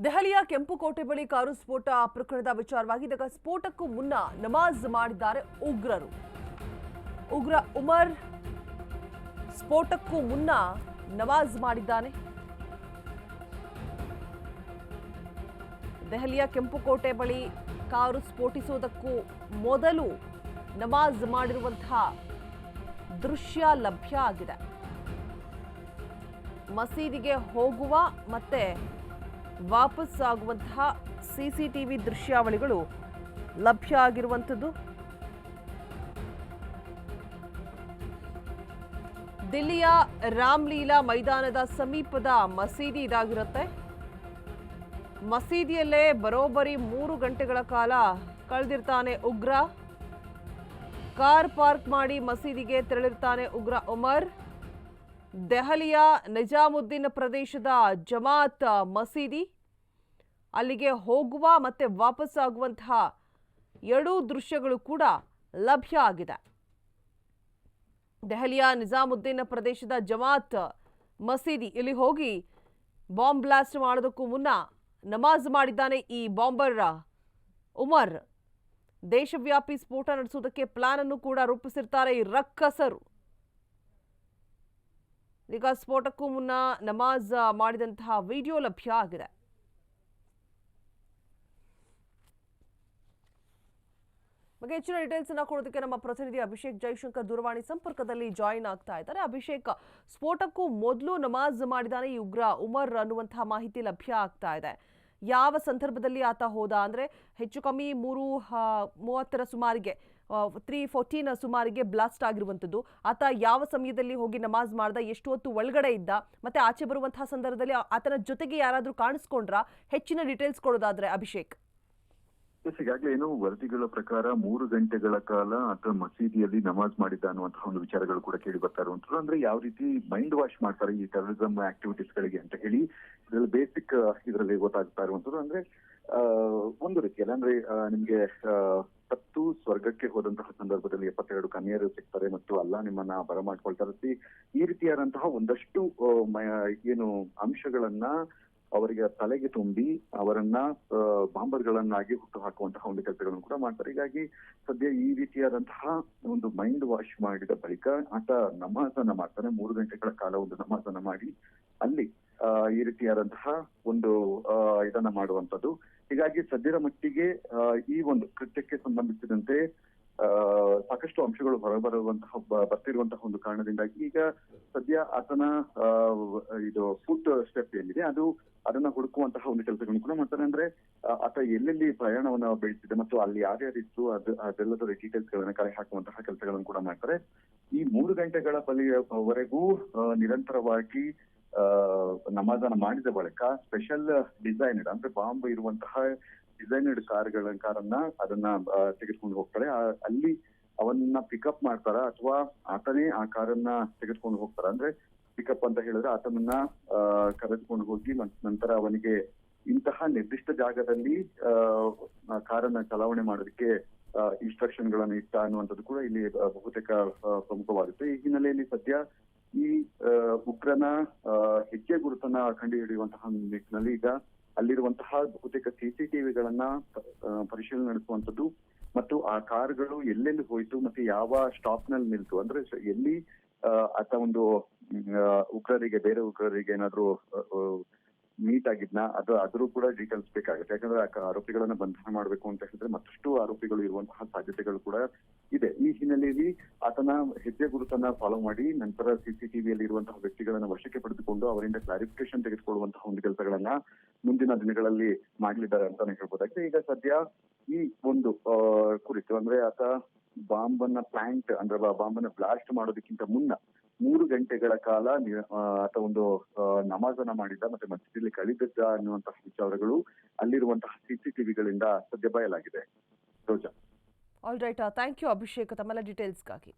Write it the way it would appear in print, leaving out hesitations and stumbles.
ದೆಹಲಿಯ ಕೆಂಪುಕೋಟೆ ಬಳಿ ಕಾರು ಸ್ಫೋಟ ಪ್ರಕರಣದ ವಿಚಾರವಾಗಿ ಇದೀಗ ಸ್ಫೋಟಕ್ಕೂ ಮುನ್ನ ನಮಾಜ್ ಮಾಡಿದ್ದಾರೆ ಉಗ್ರರು. ಉಗ್ರ ಉಮರ್ ಸ್ಫೋಟಕ್ಕೂ ಮುನ್ನ ನಮಾಜ್ ಮಾಡಿದ್ದಾನೆ. ದೆಹಲಿಯ ಕೆಂಪುಕೋಟೆ ಬಳಿ ಕಾರು ಸ್ಫೋಟಿಸುವುದಕ್ಕೂ ಮೊದಲು ನಮಾಜ್ ಮಾಡಿರುವಂತಹ ದೃಶ್ಯ ಲಭ್ಯ ಆಗಿದೆ. ಮಸೀದಿಗೆ ಹೋಗುವ ಮತ್ತೆ ವಾಪಸ್ ಆಗುವಂತಹ ಸಿಸಿಟಿವಿ ದೃಶ್ಯಾವಳಿಗಳು ಲಭ್ಯ ಆಗಿರುವಂಥದ್ದು. ದಿಲ್ಲಿಯ ರಾಮ್ಲೀಲಾ ಮೈದಾನದ ಸಮೀಪದ ಮಸೀದಿ ಇದಾಗಿರುತ್ತೆ. ಮಸೀದಿಯಲ್ಲೇ ಬರೋಬ್ಬರಿ 3 ಗಂಟೆಗಳ ಕಾಲ ಕಳೆದಿರ್ತಾನೆ ಉಗ್ರ. ಕಾರ್ ಪಾರ್ಕ್ ಮಾಡಿ ಮಸೀದಿಗೆ ತೆರಳಿರ್ತಾನೆ ಉಗ್ರ ಉಮರ್. ದೆಹಲಿಯ ನಿಜಾಮುದ್ದೀನ್ ಪ್ರದೇಶದ ಜಮಾತ್ ಮಸೀದಿ ಅಲ್ಲಿಗೆ ಹೋಗುವ ಮತ್ತೆ ವಾಪಸ್ ಆಗುವಂತಹ ಎರಡೂ ದೃಶ್ಯಗಳು ಕೂಡ ಲಭ್ಯ ಆಗಿದೆ. ದೆಹಲಿಯ ನಿಜಾಮುದ್ದೀನ್ ಪ್ರದೇಶದ ಜಮಾತ್ ಮಸೀದಿ ಇಲ್ಲಿ ಹೋಗಿ ಬಾಂಬ್ ಬ್ಲಾಸ್ಟ್ ಮಾಡೋದಕ್ಕೂ ಮುನ್ನ ನಮಾಜ್ ಮಾಡಿದ್ದಾನೆ ಈ ಬಾಂಬರ್ ಉಮರ್. ದೇಶವ್ಯಾಪಿ ಸ್ಫೋಟ ನಡೆಸುವುದಕ್ಕೆ ಪ್ಲಾನ್ ಅನ್ನು ಕೂಡ ರೂಪಿಸಿರ್ತಾರೆ ಈ ರಕ್ಕಸರು. ಈಗ ಸ್ಫೋಟಕ್ಕೂ ಮುನ್ನ ನಮಾಜ್ ಮಾಡಿದಂತಹ ವಿಡಿಯೋ ಲಭ್ಯ ಆಗಿದೆ. ಬಗ್ಗೆ ಹೆಚ್ಚಿನ ಡೀಟೇಲ್ಸ್ ಅನ್ನ ಕೊಡೋದಕ್ಕೆ ನಮ್ಮ ಪ್ರತಿನಿಧಿ ಅಭಿಷೇಕ್ ಜೈಶಂಕರ್ ದೂರವಾಣಿ ಸಂಪರ್ಕದಲ್ಲಿ ಜಾಯಿನ್ ಆಗ್ತಾ ಇದ್ದಾರೆ. ಅಭಿಷೇಕ್, ಸ್ಫೋಟಕ್ಕೂ ಮೊದಲು ನಮಾಜ್ ಮಾಡಿದಾನೆ ಈ ಉಗ್ರ ಉಮರ್ ಅನ್ನುವಂತಹ ಮಾಹಿತಿ ಲಭ್ಯ ಆಗ್ತಾ ಇದೆ. ಯಾವ ಸಂದರ್ಭದಲ್ಲಿ ಆತ ಹೋದ ಅಂದ್ರೆ ಹೆಚ್ಚು ಕಮ್ಮಿ 3:30 ಸುಮಾರಿಗೆ 3:14 ಸುಮಾರಿಗೆ ಬ್ಲಾಸ್ಟ್ ಆಗಿರುವಂಥದ್ದು. ಆತ ಯಾವ ಸಮಯದಲ್ಲಿ ಹೋಗಿ ನಮಾಜ್ ಮಾಡ್ದ, ಎಷ್ಟು ಹೊತ್ತು ಒಳಗಡೆ ಇದ್ದ, ಮತ್ತೆ ಆಚೆ ಬರುವಂತಹ ಸಂದರ್ಭದಲ್ಲಿ ಆತನ ಜೊತೆಗೆ ಯಾರಾದ್ರೂ ಕಾಣಿಸ್ಕೊಂಡ್ರ? ಹೆಚ್ಚಿನ ಡೀಟೇಲ್ಸ್ ಕೊಡೋದಾದ್ರೆ ಅಭಿಷೇಕ್. ಈಗಾಗಲೇ ಏನು ವರದಿಗಳ ಪ್ರಕಾರ 3 ಗಂಟೆಗಳ ಕಾಲ ಆತ ಮಸೀದಿಯಲ್ಲಿ ನಮಾಜ್ ಮಾಡಿದ್ದ ಅನ್ನುವಂತಹ ಒಂದು ವಿಚಾರಗಳು ಕೂಡ ಕೇಳಿ ಬರ್ತಾ ಇರುವಂತದ್ದು. ಅಂದ್ರೆ ಯಾವ ರೀತಿ ಮೈಂಡ್ ವಾಶ್ ಮಾಡ್ತಾರೆ ಈ ಟೆರರಿಸಂ ಆಕ್ಟಿವಿಟೀಸ್ ಗಳಿಗೆ ಅಂತ ಹೇಳಿ ಇದರಲ್ಲಿ ಬೇಸಿಕ್ ಇದರಲ್ಲಿ ಗೊತ್ತಾಗ್ತಾ ಇರುವಂತದ್ದು. ಅಂದ್ರೆ ಒಂದು ರೀತಿಯಲ್ಲಿ ಅಂದ್ರೆ ನಿಮ್ಗೆ ಸತ್ತು ಸ್ವರ್ಗಕ್ಕೆ ಹೋದಂತಹ ಸಂದರ್ಭದಲ್ಲಿ 72 ಕನ್ಯರು ಸಿಗ್ತಾರೆ ಮತ್ತು ಅಲ್ಲಾ ನಿಮ್ಮನ್ನ ಬರಮಾಡ್ಕೊಳ್ತಾರೆ. ಈ ರೀತಿಯಾದಂತಹ ಒಂದಷ್ಟು ಏನು ಅಂಶಗಳನ್ನ ಅವರಿಗೆ ತಲೆಗೆ ತುಂಬಿ ಅವರನ್ನ ಬಾಂಬರ್ಗಳನ್ನಾಗಿ ಹುಟ್ಟು ಹಾಕುವಂತಹ ಒಂದು ಕೆಲಸಗಳನ್ನು ಕೂಡ ಮಾಡ್ತಾರೆ. ಹೀಗಾಗಿ ಸದ್ಯ ಈ ರೀತಿಯಾದಂತಹ ಒಂದು ಮೈಂಡ್ ವಾಶ್ ಮಾಡಿದ ಬಳಿಕ ಆತ ನಮಾಜನ್ನ ಮಾಡ್ತಾನೆ. 3 ಗಂಟೆಗಳ ಕಾಲ ಒಂದು ನಮಾಜನ್ನ ಮಾಡಿ ಅಲ್ಲಿ ಈ ರೀತಿಯಾದಂತಹ ಒಂದು ಇದನ್ನ ಮಾಡುವಂಥದ್ದು. ಹೀಗಾಗಿ ಸದ್ಯದ ಮಟ್ಟಿಗೆ ಈ ಒಂದು ಕೃತ್ಯಕ್ಕೆ ಸಂಬಂಧಿಸಿದಂತೆ ಸಾಕಷ್ಟು ಅಂಶಗಳು ಬರ್ತಿರುವಂತಹ ಒಂದು ಕಾರಣದಿಂದಾಗಿ ಈಗ ಸದ್ಯ ಆತನ ಇದು ಫುಡ್ ಸ್ಟೆಪ್ ಏನಿದೆ ಅದನ್ನ ಹುಡುಕುವಂತಹ ಒಂದು ಕೆಲಸಗಳನ್ನು ಕೂಡ ಮಾಡ್ತಾನೆ. ಅಂದ್ರೆ ಆತ ಎಲ್ಲೆಲ್ಲಿ ಪ್ರಯಾಣವನ್ನ ಬೆಳೆಸಿದೆ ಮತ್ತು ಅಲ್ಲಿ ಯಾರ್ಯಾರಿತ್ತು ಅದೆಲ್ಲದರ ಡೀಟೇಲ್ಸ್ ಗಳನ್ನ ಕಲೆ ಹಾಕುವಂತಹ ಕೆಲಸಗಳನ್ನು ಕೂಡ ಮಾಡ್ತಾರೆ. ಈ 3 ಗಂಟೆಗಳ ಬಳಿಯವರೆಗೂ ನಿರಂತರವಾಗಿ ನಮಾಜನ್ನ ಮಾಡಿದ ಬಳಿಕ ಸ್ಪೆಷಲ್ ಡಿಸೈನ್ಡ್ ಅಂದ್ರೆ ಬಾಂಬ್ ಇರುವಂತಹ ಡಿಸೈನ್ಡ್ ಕಾರನ್ನ ಅದನ್ನ ತೆಗೆದುಕೊಂಡು ಹೋಗ್ತಾರೆ. ಅಲ್ಲಿ ಅವನ್ನ ಪಿಕಪ್ ಮಾಡ್ತಾರ ಅಥವಾ ಆತನೇ ಆ ಕಾರನ್ನ ತೆಗೆದುಕೊಂಡು ಹೋಗ್ತಾರ. ಅಂದ್ರೆ ಪಿಕಪ್ ಅಂತ ಹೇಳಿದ್ರೆ ಆತನನ್ನ ಕರೆದುಕೊಂಡು ಹೋಗಿ ನಂತರ ಅವನಿಗೆ ಇಂತಹ ನಿರ್ದಿಷ್ಟ ಜಾಗದಲ್ಲಿ ಕಾರನ್ನ ಚಲಾವಣೆ ಮಾಡೋದಕ್ಕೆ ಇನ್ಸ್ಟ್ರಕ್ಷನ್ ಗಳನ್ನು ಇಟ್ಟ ಅನ್ನುವಂಥದ್ದು ಕೂಡ ಇಲ್ಲಿ ಬಹುತೇಕ ಪ್ರಮುಖವಾಗುತ್ತೆ. ಈ ಹಿನ್ನೆಲೆಯಲ್ಲಿ ಸದ್ಯ ಈ ಉಗ್ರನ ಹೆಜ್ಜೆ ಗುರುತನ್ನ ಕಂಡು ಹಿಡಿಯುವಂತಹ ನಿಟ್ಟಿನಲ್ಲಿ ಈಗ ಅಲ್ಲಿರುವಂತಹ ಬಹುತೇಕ ಸಿಸಿಟಿವಿಗಳನ್ನ ಪರಿಶೀಲನೆ ನಡೆಸುವಂಥದ್ದು ಮತ್ತು ಆ ಕಾರ್ಗಳು ಎಲ್ಲೆಲ್ಲಿ ಹೋಯ್ತು ಮತ್ತೆ ಯಾವ ಸ್ಟಾಪ್ ನಲ್ಲಿ ನಿಲ್ತು, ಅಂದ್ರೆ ಎಲ್ಲಿ ಆತ ಒಂದು ಬೇರೆ ಉಗ್ರರಿಗೆ ಏನಾದ್ರು ಮೀಟ್ ಆಗಿದ್ನ ಅದ್ರೂ ಕೂಡ ಡೀಟೇಲ್ಸ್ ಬೇಕಾಗುತ್ತೆ. ಯಾಕಂದ್ರೆ ಆರೋಪಿಗಳನ್ನ ಬಂಧನ ಮಾಡ್ಬೇಕು ಅಂತ ಹೇಳಿದ್ರೆ ಮತ್ತಷ್ಟು ಆರೋಪಿಗಳು ಇರುವಂತಹ ಸಾಧ್ಯತೆಗಳು ಕೂಡ ಇದೆ. ಈ ಹಿನ್ನೆಲೆಯಲ್ಲಿ ಆತನ ಹೆಜ್ಜೆ ಗುರುತನ್ನ ಫಾಲೋ ಮಾಡಿ ನಂತರ ಸಿಸಿಟಿವಿಯಲ್ಲಿ ಇರುವಂತಹ ವ್ಯಕ್ತಿಗಳನ್ನ ವಶಕ್ಕೆ ಪಡೆದುಕೊಂಡು ಅವರಿಂದ ಕ್ಲಾರಿಫಿಕೇಶನ್ ತೆಗೆದುಕೊಳ್ಳುವಂತಹ ಒಂದು ಕೆಲಸಗಳನ್ನ ಮುಂದಿನ ದಿನಗಳಲ್ಲಿ ಮಾಡ್ಲಿದ್ದಾರೆ ಅಂತಾನೆ ಹೇಳ್ಬೋದಾಗಿದೆ. ಈಗ ಸದ್ಯ ಈ ಒಂದು ಕುರಿತು ಅಂದ್ರೆ ಆತ ಬಾಂಬನ್ನ ಪ್ಲಾಂಟ್ ಅಂದ್ರೆ ಬಾಂಬನ್ನ ಬ್ಲಾಸ್ಟ್ ಮಾಡೋದಕ್ಕಿಂತ ಮುನ್ನ 3 ಗಂಟೆಗಳ ಕಾಲ ಆತ ಒಂದು ನಮಾಜನ್ನ ಮಾಡಿದ್ದ ಮತ್ತೆ ಮಸೀದಿಯಲ್ಲಿ ಕಳೆದಿದ್ದ ಅನ್ನುವಂತಹ ವಿಚಾರಗಳು ಅಲ್ಲಿರುವಂತಹ ಸಿಸಿಟಿವಿಗಳಿಂದ ಸದ್ಯ ಬಯಲಾಗಿದೆ. Roja, all right, thank you Abhishek ತಮ್ಮೆಲ್ಲ ಡೀಟೇಲ್ಸ್ಗಾಗಿ.